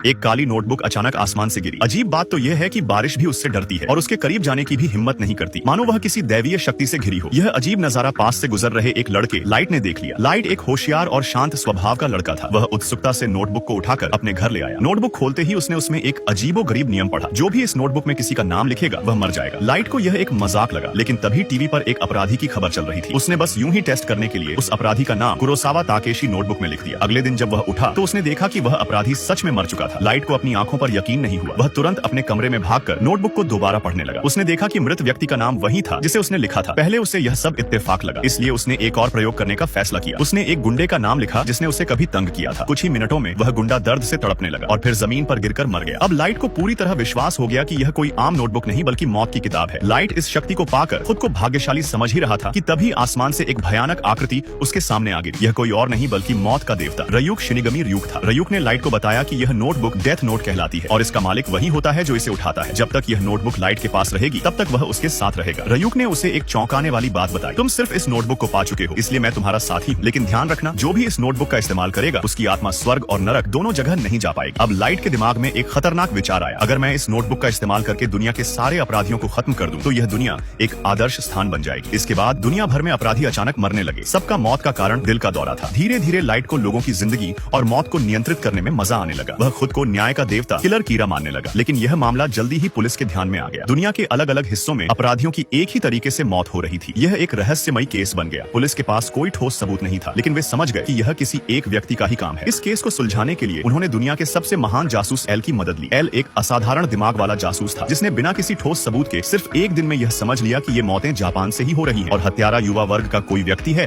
एक काली नोटबुक अचानक आसमान से गिरी। अजीब बात तो यह है कि बारिश भी उससे डरती है और उसके करीब जाने की भी हिम्मत नहीं करती, मानो वह किसी दैवीय शक्ति से घिरी हो। यह अजीब नजारा पास से गुजर रहे एक लड़के लाइट ने देख लिया। लाइट एक होशियार और शांत स्वभाव का लड़का था। वह उत्सुकता से नोटबुक को उठाकर अपने घर ले आया। नोटबुक खोलते ही उसने उसमें एक अजीबो गरीब नियम पढ़ा, जो भी इस नोटबुक में किसी का नाम लिखेगा वह मर जाएगा। लाइट को यह एक मजाक लगा, लेकिन तभी टीवी पर एक अपराधी की खबर चल रही थी। उसने बस यूं ही टेस्ट करने के लिए उस अपराधी का नाम कुरोसावा ताकेशी नोटबुक में लिख दिया। अगले दिन जब वह उठा तो उसने देखा कि वह अपराधी सच में मर चुका था। लाइट को अपनी आंखों पर यकीन नहीं हुआ। वह तुरंत अपने कमरे में भागकर नोटबुक को दोबारा पढ़ने लगा। उसने देखा कि मृत व्यक्ति का नाम वही था जिसे उसने लिखा था। पहले उसे यह सब इत्तेफाक लगा, इसलिए उसने एक और प्रयोग करने का फैसला किया। उसने एक गुंडे का नाम लिखा जिसने उसे कभी तंग किया था। कुछ ही मिनटों में वह गुंडा दर्द से तड़पने लगा और फिर जमीन पर गिरकर मर गया। अब लाइट को पूरी तरह विश्वास हो गया कि यह कोई आम नोटबुक नहीं बल्कि मौत की किताब है। लाइट इस शक्ति को पाकर खुद को भाग्यशाली समझ ही रहा था कि तभी आसमान से एक भयानक आकृति उसके सामने आ गिरी। यह कोई और नहीं बल्कि मौत का देवता रयूक शिनिगमी ryuk था। रयूक ने लाइट को बताया कि यह नोटबुक डेथ नोट कहलाती है और इसका मालिक वही होता है जो इसे उठाता है। जब तक यह नोटबुक लाइट के पास रहेगी तब तक वह उसके साथ रहेगा। रयूक ने उसे एक चौंकाने वाली बात बताई, तुम सिर्फ इस नोटबुक को पा चुके हो, इसलिए मैं तुम्हारा साथी हूँ, लेकिन ध्यान रखना जो भी इस नोटबुक का इस्तेमाल करेगा उसकी आत्मा स्वर्ग और नरक दोनों जगह नहीं जा पाएगी। अब लाइट के दिमाग में एक खतरनाक विचार आया, अगर मैं इस नोटबुक का इस्तेमाल करके दुनिया के सारे अपराधियों को खत्म कर दूं तो यह दुनिया एक आदर्श स्थान बन जाएगी। इसके बाद दुनिया भर में अपराधी अचानक मरने लगे। सबका मौत का कारण दिल का दौरा था। धीरे धीरे लाइट को लोगों की जिंदगी और मौत को नियंत्रित करने में मजा आने लगा। वह खुद को न्याय का देवता किलर कीरा मानने लगा। लेकिन यह मामला जल्दी ही पुलिस के ध्यान में आ गया। दुनिया के अलग अलग हिस्सों में अपराधियों की एक ही तरीके से मौत हो रही थी। यह एक रहस्यमयी केस बन गया। पुलिस के पास कोई ठोस सबूत नहीं था, लेकिन वे समझ गए कि यह किसी एक व्यक्ति का ही काम है। इस केस को सुलझाने के लिए उन्होंने दुनिया के सबसे महान जासूस एल की मदद ली। एल एक असाधारण दिमाग वाला जासूस था, जिसने बिना किसी ठोस सबूत के सिर्फ एक दिन में यह समझ लिया कि ये मौतें जापान से ही हो रही हैं और हत्यारा युवा वर्ग का कोई व्यक्ति है।